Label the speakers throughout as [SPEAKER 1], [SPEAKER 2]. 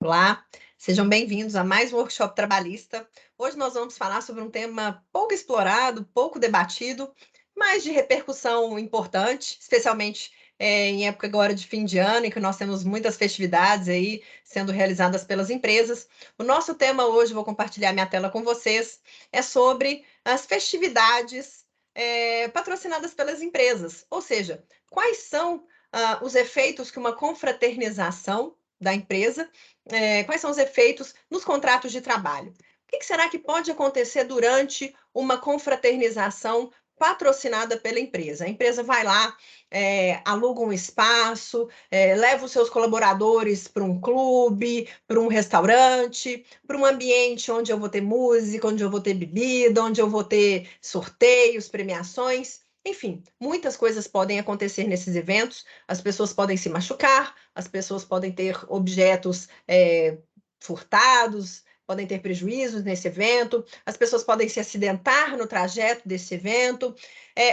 [SPEAKER 1] Olá, sejam bem-vindos a mais um workshop trabalhista. Hoje nós vamos falar sobre um tema pouco explorado, pouco debatido, mas de repercussão importante, especialmente em época agora de fim de ano, em que nós temos muitas festividades aí sendo realizadas pelas empresas. O nosso tema hoje, vou compartilhar minha tela com vocês, é sobre as festividades patrocinadas pelas empresas, ou seja, quais são os efeitos que uma confraternização da empresa quais são os efeitos nos contratos de trabalho. O que será que pode acontecer durante uma confraternização patrocinada pela empresa? A empresa vai lá, aluga um espaço, leva os seus colaboradores para um clube, para um restaurante, para um ambiente onde eu vou ter música, onde eu vou ter bebida, onde eu vou ter sorteios, premiações. Enfim, muitas coisas podem acontecer nesses eventos. As pessoas podem se machucar, as pessoas podem ter objetos furtados, podem ter prejuízos nesse evento, as pessoas podem se acidentar no trajeto desse evento,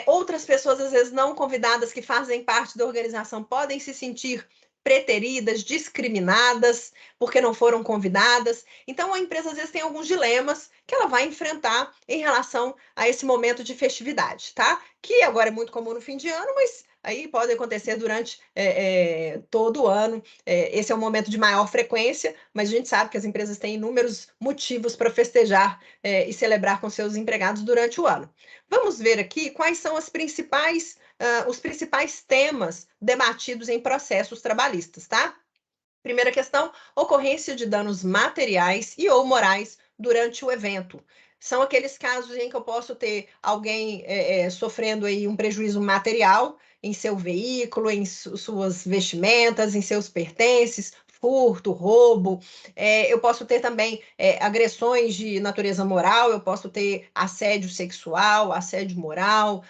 [SPEAKER 1] outras pessoas, às vezes não convidadas, que fazem parte da organização, podem se sentir preteridas, discriminadas, porque não foram convidadas. Então, a empresa, às vezes, tem alguns dilemas que ela vai enfrentar em relação a esse momento de festividade, tá? Que agora é muito comum no fim de ano, mas aí pode acontecer durante todo o ano. Esse é um momento de maior frequência, mas a gente sabe que as empresas têm inúmeros motivos para festejar e celebrar com seus empregados durante o ano. Vamos ver aqui quais são os principais temas debatidos em processos trabalhistas, tá? Primeira questão: ocorrência de danos materiais e ou morais durante o evento. São aqueles casos em que eu posso ter alguém sofrendo aí um prejuízo material em seu veículo, em suas vestimentas, em seus pertences, furto, roubo. Eu posso ter também agressões de natureza moral, eu posso ter assédio sexual, assédio moral,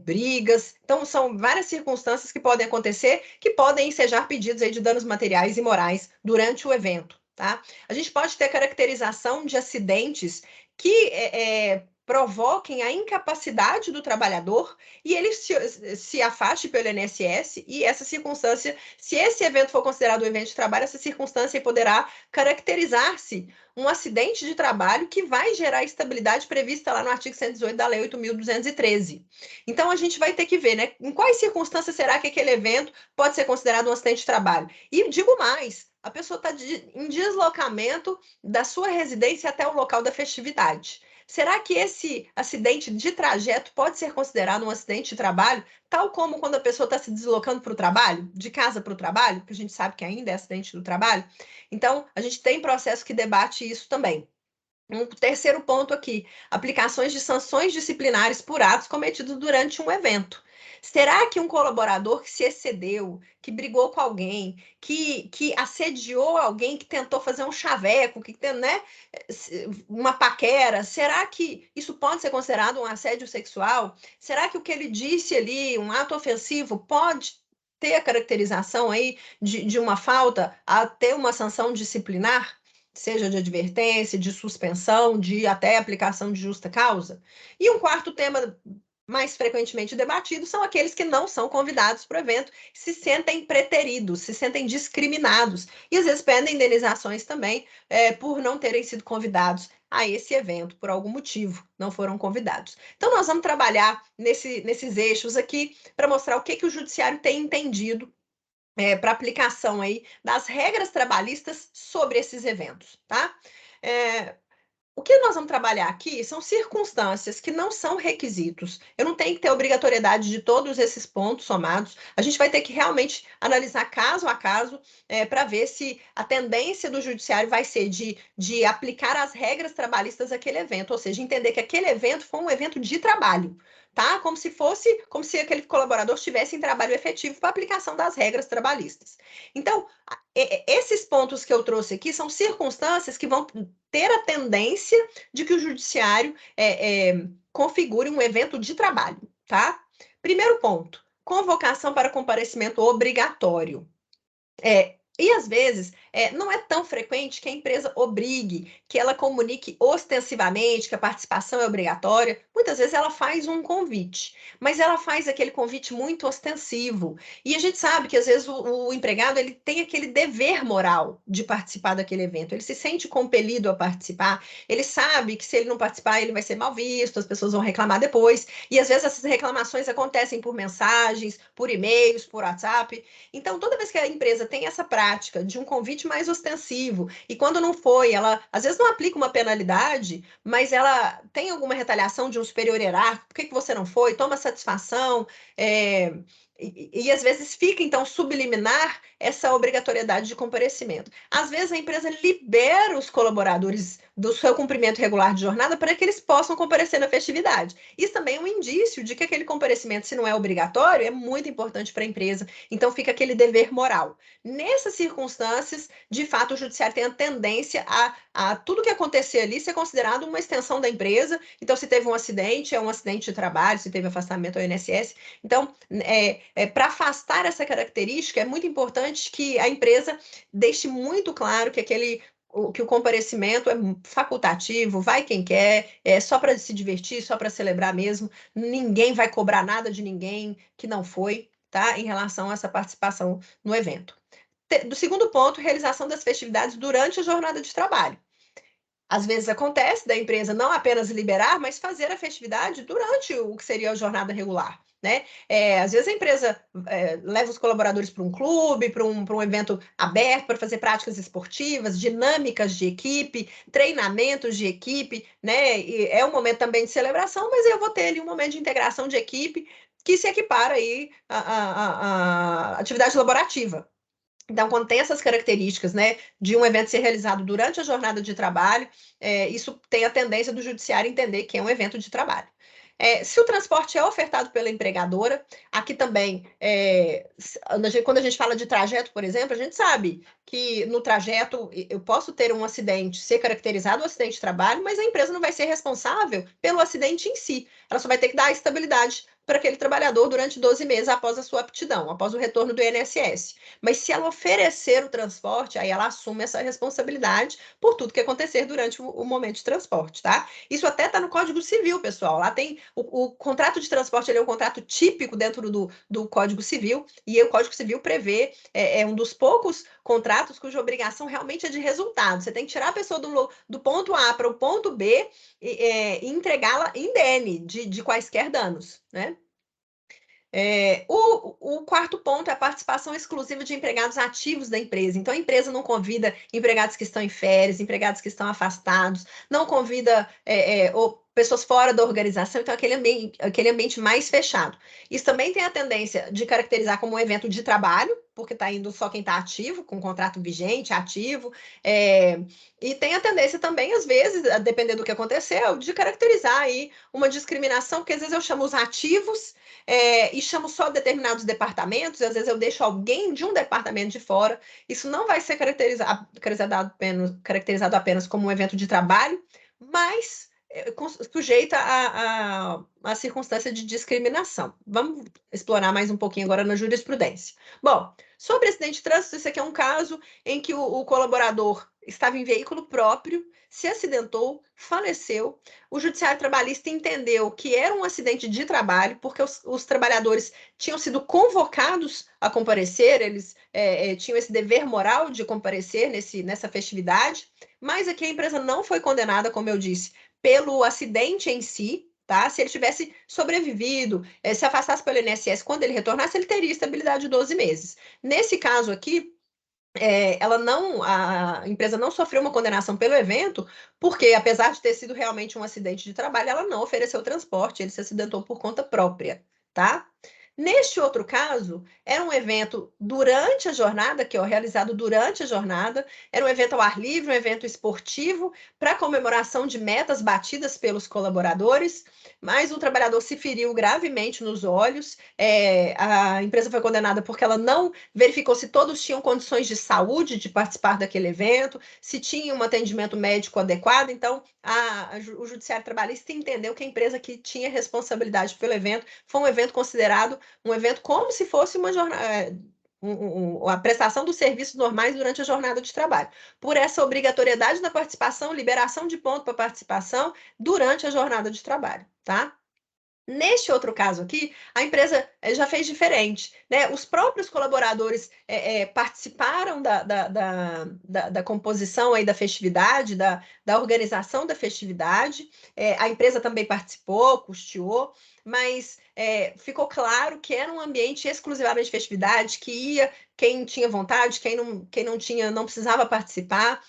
[SPEAKER 1] brigas. Então, são várias circunstâncias que podem acontecer, que podem ensejar pedidos aí de danos materiais e morais durante o evento, tá? A gente pode ter caracterização de acidentes que provoquem a incapacidade do trabalhador e ele se afaste pelo INSS, e essa circunstância, se esse evento for considerado um evento de trabalho, essa circunstância poderá caracterizar-se um acidente de trabalho que vai gerar a estabilidade prevista lá no artigo 118 da Lei 8.213. Então, a gente vai ter que ver, né, em quais circunstâncias será que aquele evento pode ser considerado um acidente de trabalho. E digo mais, a pessoa está em deslocamento da sua residência até o local da festividade. Será que esse acidente de trajeto pode ser considerado um acidente de trabalho, tal como quando a pessoa está se deslocando para o trabalho, de casa para o trabalho, que a gente sabe que ainda é acidente do trabalho? Então, a gente tem processo que debate isso também. Um terceiro ponto aqui: aplicações de sanções disciplinares por atos cometidos durante um evento. Será que um colaborador que se excedeu, que brigou com alguém, que assediou alguém, que tentou fazer um chaveco, né, uma paquera, será que isso pode ser considerado um assédio sexual? Será que o que ele disse ali, um ato ofensivo, pode ter a caracterização aí de uma falta a ter uma sanção disciplinar? Seja de advertência, de suspensão, de até aplicação de justa causa. E um quarto tema mais frequentemente debatido são aqueles que não são convidados para o evento, se sentem preteridos, se sentem discriminados, e às vezes pedem indenizações também por não terem sido convidados a esse evento, por algum motivo, não foram convidados. Então, nós vamos trabalhar nesses eixos aqui para mostrar o que o judiciário tem entendido para aplicação aí das regras trabalhistas sobre esses eventos, tá? O que nós vamos trabalhar aqui são circunstâncias que não são requisitos. Eu não tenho que ter obrigatoriedade de todos esses pontos somados. A gente vai ter que realmente analisar caso a caso para ver se a tendência do judiciário vai ser de aplicar as regras trabalhistas àquele evento, ou seja, entender que aquele evento foi um evento de trabalho, tá? Como se aquele colaborador estivesse em trabalho efetivo para aplicação das regras trabalhistas. Então, esses pontos que eu trouxe aqui são circunstâncias que vão ter a tendência de que o judiciário configure um evento de trabalho, tá? Primeiro ponto: convocação para comparecimento obrigatório. E, às vezes, não é tão frequente que a empresa obrigue, que ela comunique ostensivamente que a participação é obrigatória. Muitas vezes ela faz um convite, mas ela faz aquele convite muito ostensivo. E a gente sabe que, às vezes, o empregado ele tem aquele dever moral de participar daquele evento. Ele se sente compelido a participar. Ele sabe que, se ele não participar, ele vai ser mal visto, as pessoas vão reclamar depois. E, às vezes, essas reclamações acontecem por mensagens, por e-mails, por WhatsApp. Então, toda vez que a empresa tem essa prática de um convite mais ostensivo, e quando não foi, ela às vezes não aplica uma penalidade, mas ela tem alguma retaliação de um superior hierárquico, por que que você não foi? Toma satisfação, é, às vezes fica, então, subliminar essa obrigatoriedade de comparecimento. Às vezes a empresa libera os colaboradores do seu cumprimento regular de jornada para que eles possam comparecer na festividade. Isso também é um indício de que aquele comparecimento, se não é obrigatório, é muito importante para a empresa. Então fica aquele dever moral. Nessas circunstâncias, de fato, o judiciário tem a tendência a tudo que acontecer ali ser considerado uma extensão da empresa. Então, se teve um acidente, é um acidente de trabalho, se teve afastamento ao INSS. Então, para afastar essa característica, é muito importante que a empresa deixe muito claro que o comparecimento é facultativo, vai quem quer, é só para se divertir, só para celebrar mesmo. Ninguém vai cobrar nada de ninguém que não foi, tá? Em relação a essa participação no evento. Do segundo ponto, realização das festividades durante a jornada de trabalho. Às vezes acontece da empresa não apenas liberar, mas fazer a festividade durante o que seria a jornada regular, né? Às vezes a empresa leva os colaboradores para um clube, para um evento aberto, para fazer práticas esportivas, dinâmicas de equipe, treinamentos de equipe, né? E é um momento também de celebração, mas eu vou ter ali um momento de integração de equipe que se equipara aí à atividade laborativa. Então, quando tem essas características, né, de um evento ser realizado durante a jornada de trabalho, isso tem a tendência do judiciário entender que é um evento de trabalho. Se o transporte é ofertado pela empregadora, aqui também, quando a gente fala de trajeto, por exemplo, a gente sabe que no trajeto eu posso ter um acidente, ser caracterizado um acidente de trabalho, mas a empresa não vai ser responsável pelo acidente em si. Ela só vai ter que dar estabilidade para aquele trabalhador durante 12 meses após a sua aptidão, após o retorno do INSS. Mas se ela oferecer o transporte, aí ela assume essa responsabilidade por tudo que acontecer durante o momento de transporte, tá? Isso até está no Código Civil, pessoal. Lá tem o contrato de transporte, ele é um contrato típico dentro do Código Civil, e o Código Civil prevê, é um dos poucos contratos cuja obrigação realmente é de resultado. Você tem que tirar a pessoa do ponto A para o ponto B e entregá-la indene de quaisquer danos, né? O quarto ponto é a participação exclusiva de empregados ativos da empresa. Então, a empresa não convida empregados que estão em férias, empregados que estão afastados, não convida ou pessoas fora da organização, então aquele ambiente mais fechado. Isso também tem a tendência de caracterizar como um evento de trabalho, porque está indo só quem está ativo, com contrato vigente, ativo, e tem a tendência também, às vezes, a depender do que aconteceu, de caracterizar aí uma discriminação, porque às vezes eu chamo os ativos e chamo só determinados departamentos, e às vezes eu deixo alguém de um departamento de fora. Isso não vai ser caracterizado apenas como um evento de trabalho, mas sujeita a circunstância de discriminação. Vamos explorar mais um pouquinho agora na jurisprudência. Bom, sobre acidente de trânsito, esse aqui é um caso em que o colaborador estava em veículo próprio, se acidentou, faleceu. O Judiciário Trabalhista entendeu que era um acidente de trabalho, porque os trabalhadores tinham sido convocados a comparecer, eles tinham esse dever moral de comparecer nessa festividade, mas aqui a empresa não foi condenada, como eu disse, pelo acidente em si, tá? Se ele tivesse sobrevivido, se afastasse pelo INSS, quando ele retornasse, ele teria estabilidade de 12 meses. Nesse caso aqui, a empresa não sofreu uma condenação pelo evento, porque, apesar de ter sido realmente um acidente de trabalho, ela não ofereceu transporte, ele se acidentou por conta própria, tá? Neste outro caso, era um evento durante a jornada, que é realizado durante a jornada, era um evento ao ar livre, um evento esportivo, para comemoração de metas batidas pelos colaboradores, mas o trabalhador se feriu gravemente nos olhos, a empresa foi condenada porque ela não verificou se todos tinham condições de saúde de participar daquele evento, se tinha um atendimento médico adequado. Então, o Judiciário Trabalhista entendeu que a empresa que tinha responsabilidade pelo evento foi um evento considerado um evento como se fosse uma jornada, a prestação dos serviços normais durante a jornada de trabalho, por essa obrigatoriedade da participação, liberação de ponto para participação durante a jornada de trabalho, tá? Neste outro caso aqui, a empresa já fez diferente, né? Os próprios colaboradores participaram da composição aí da festividade, da organização da festividade. A empresa também participou, custeou, mas ficou claro que era um ambiente exclusivamente de festividade, que ia quem tinha vontade, quem não tinha, não precisava participar,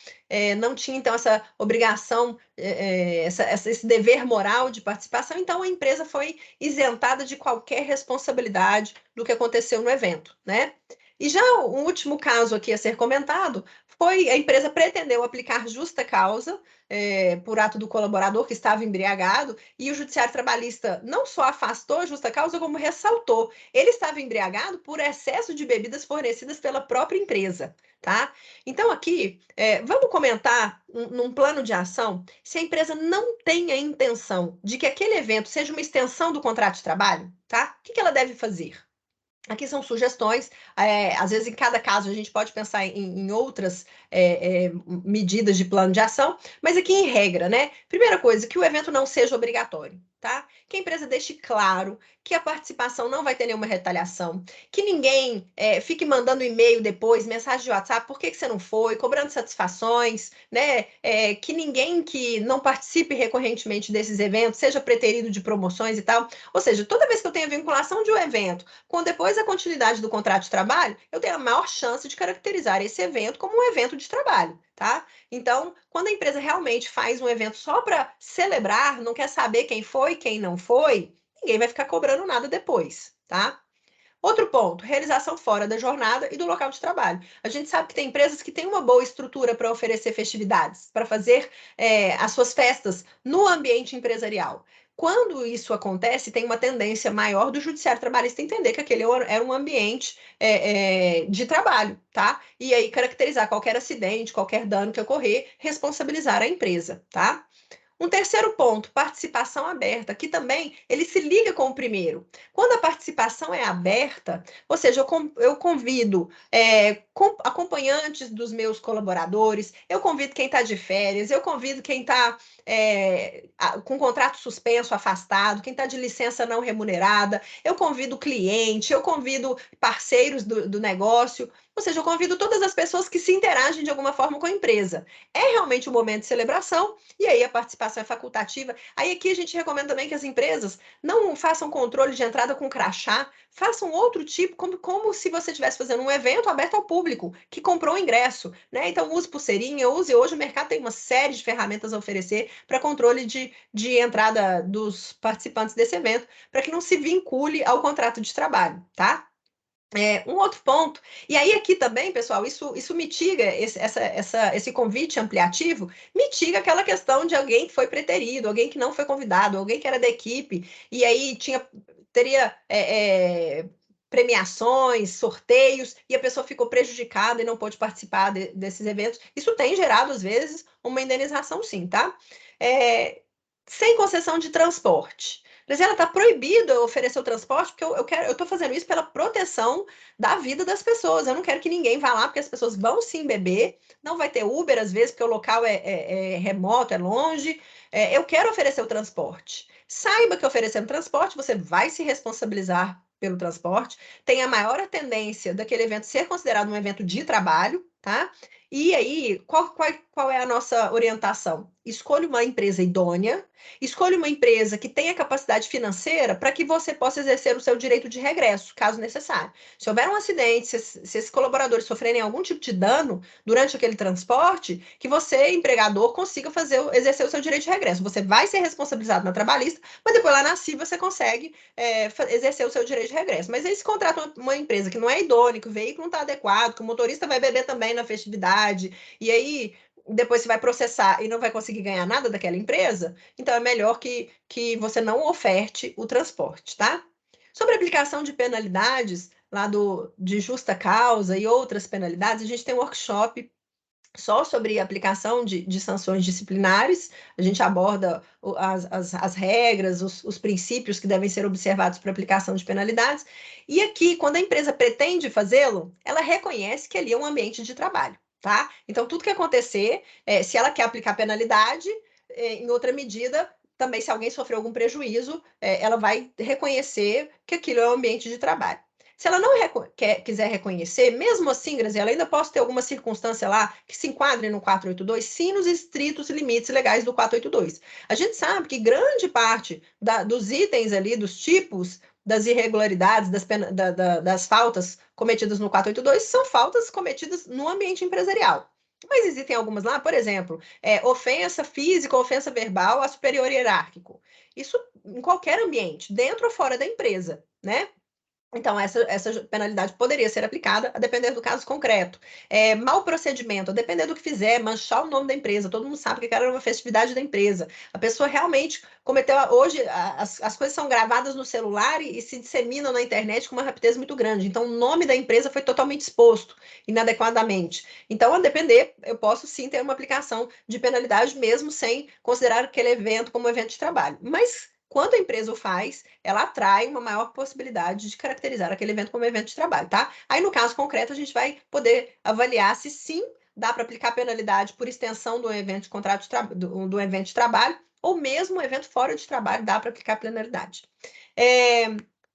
[SPEAKER 1] não tinha então essa obrigação, esse dever moral de participação. Então a empresa foi isentada de qualquer responsabilidade do que aconteceu no evento, né? E já o último caso aqui a ser comentado foi a empresa pretendeu aplicar justa causa por ato do colaborador que estava embriagado, e o Judiciário Trabalhista não só afastou a justa causa, como ressaltou. Ele estava embriagado por excesso de bebidas fornecidas pela própria empresa, tá? Então, aqui, vamos comentar num plano de ação se a empresa não tem a intenção de que aquele evento seja uma extensão do contrato de trabalho, tá? O que ela deve fazer? Aqui são sugestões, às vezes em cada caso a gente pode pensar em outras medidas de plano de ação, mas aqui em regra, né? Primeira coisa, que o evento não seja obrigatório, tá? Que a empresa deixe claro que a participação não vai ter nenhuma retaliação, que ninguém fique mandando e-mail depois, mensagem de WhatsApp, por que você não foi, cobrando satisfações, né? Que ninguém que não participe recorrentemente desses eventos seja preterido de promoções e tal. Ou seja, toda vez que eu tenho a vinculação de um evento com depois a continuidade do contrato de trabalho, eu tenho a maior chance de caracterizar esse evento como um evento de trabalho, tá? Então, quando a empresa realmente faz um evento só para celebrar, não quer saber quem foi, quem não foi, ninguém vai ficar cobrando nada depois, tá? Outro ponto, realização fora da jornada e do local de trabalho. A gente sabe que tem empresas que têm uma boa estrutura para oferecer festividades, para fazer as suas festas no ambiente empresarial. Quando isso acontece, tem uma tendência maior do Judiciário Trabalhista entender que aquele era um ambiente de trabalho, tá? E aí caracterizar qualquer acidente, qualquer dano que ocorrer, responsabilizar a empresa, tá? Um terceiro ponto, participação aberta, que também ele se liga com o primeiro. Quando a participação é aberta, ou seja, eu convido acompanhantes dos meus colaboradores, eu convido quem está de férias, eu convido quem está com contrato suspenso, afastado, quem está de licença não remunerada, eu convido o cliente, eu convido parceiros do negócio, ou seja, eu convido todas as pessoas que se interagem de alguma forma com a empresa. É realmente um momento de celebração, e aí a participação é facultativa. Aí aqui a gente recomenda também que as empresas não façam controle de entrada com crachá, façam outro tipo, como se você estivesse fazendo um evento aberto ao público, que comprou o ingresso, né? Então use pulseirinha, use. Hoje o mercado tem uma série de ferramentas a oferecer para controle de entrada dos participantes desse evento, para que não se vincule ao contrato de trabalho, tá? Um outro ponto, e aí aqui também, pessoal, isso mitiga esse convite ampliativo, mitiga aquela questão de alguém que foi preterido, alguém que não foi convidado, alguém que era da equipe, e aí teria premiações, sorteios, e a pessoa ficou prejudicada e não pôde participar desses eventos. Isso tem gerado, às vezes, uma indenização, sim, tá? Sem concessão de transporte. Mas ela está proibido eu oferecer o transporte, porque eu estou fazendo isso pela proteção da vida das pessoas. Eu não quero que ninguém vá lá, porque as pessoas vão sim beber, não vai ter Uber, às vezes, porque o local é remoto, é longe. Eu quero oferecer o transporte. Saiba que oferecendo transporte, você vai se responsabilizar pelo transporte. Tem a maior tendência daquele evento ser considerado um evento de trabalho, tá? E aí, qual é a nossa orientação? Escolha uma empresa idônea, escolha uma empresa que tenha capacidade financeira para que você possa exercer o seu direito de regresso, caso necessário. Se houver um acidente, se esses colaboradores sofrerem algum tipo de dano durante aquele transporte, que você, empregador, consiga exercer o seu direito de regresso. Você vai ser responsabilizado na trabalhista, mas depois lá na CIV você consegue exercer o seu direito de regresso. Mas aí se contrata uma empresa que não é idônea, que o veículo não está adequado, que o motorista vai beber também na festividade, e aí depois você vai processar e não vai conseguir ganhar nada daquela empresa, então é melhor que você não oferte o transporte, tá? Sobre a aplicação de penalidades, lá de justa causa e outras penalidades, a gente tem um workshop só sobre aplicação de sanções disciplinares, a gente aborda as regras, os princípios que devem ser observados para aplicação de penalidades, e aqui, quando a empresa pretende fazê-lo, ela reconhece que ali é um ambiente de trabalho, tá? Então, tudo que acontecer, se ela quer aplicar penalidade, em outra medida, também se alguém sofreu algum prejuízo, ela vai reconhecer que aquilo é um ambiente de trabalho. Se ela não quiser reconhecer, mesmo assim, Graziela, ainda posso ter alguma circunstância lá que se enquadre no 482, sim, nos estritos limites legais do 482. A gente sabe que grande parte dos itens ali, dos tipos, das irregularidades, das faltas cometidas no 482, são faltas cometidas no ambiente empresarial. Mas existem algumas lá, por exemplo, ofensa física, ofensa verbal a superior hierárquico. Isso em qualquer ambiente, dentro ou fora da empresa, né? Então, essa penalidade poderia ser aplicada a depender do caso concreto. Mau procedimento, a depender do que fizer, manchar o nome da empresa, todo mundo sabe que era uma festividade da empresa. A pessoa realmente cometeu. Hoje, as coisas são gravadas no celular e se disseminam na internet com uma rapidez muito grande. Então, o nome da empresa foi totalmente exposto inadequadamente. Então, a depender, eu posso sim ter uma aplicação de penalidade, mesmo sem considerar aquele evento como evento de trabalho. Mas quando a empresa o faz, ela atrai uma maior possibilidade de caracterizar aquele evento como evento de trabalho, tá? Aí, no caso concreto, a gente vai poder avaliar se sim dá para aplicar penalidade por extensão do evento de contrato do evento de trabalho, ou mesmo um evento fora de trabalho dá para aplicar penalidade.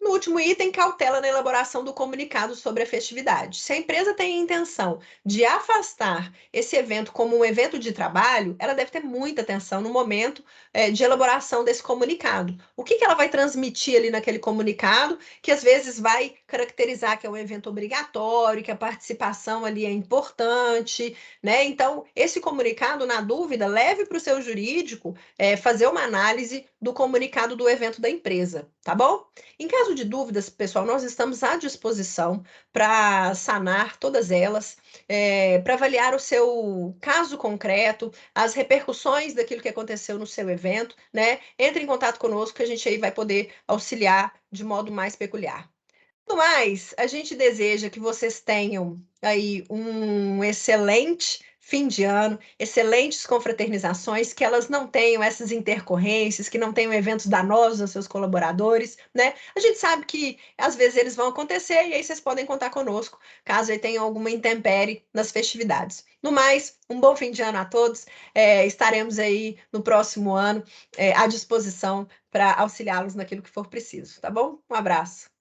[SPEAKER 1] No último item, cautela na elaboração do comunicado sobre a festividade. Se a empresa tem a intenção de afastar esse evento como um evento de trabalho, ela deve ter muita atenção no momento de elaboração desse comunicado. O que ela vai transmitir ali naquele comunicado, que às vezes vai caracterizar que é um evento obrigatório, que a participação ali é importante, né? Então, esse comunicado, na dúvida, leve para o seu jurídico fazer uma análise do comunicado do evento da empresa, tá bom? Em caso de dúvidas, pessoal, nós estamos à disposição para sanar todas elas, para avaliar o seu caso concreto, as repercussões daquilo que aconteceu no seu evento, né? Entre em contato conosco que a gente aí vai poder auxiliar de modo mais peculiar. No mais, a gente deseja que vocês tenham aí um excelente fim de ano, excelentes confraternizações, que elas não tenham essas intercorrências, que não tenham eventos danosos aos seus colaboradores, né? A gente sabe que às vezes eles vão acontecer e aí vocês podem contar conosco, caso aí tenham alguma intempérie nas festividades. No mais, um bom fim de ano a todos. Estaremos aí no próximo ano à disposição para auxiliá-los naquilo que for preciso, tá bom? Um abraço.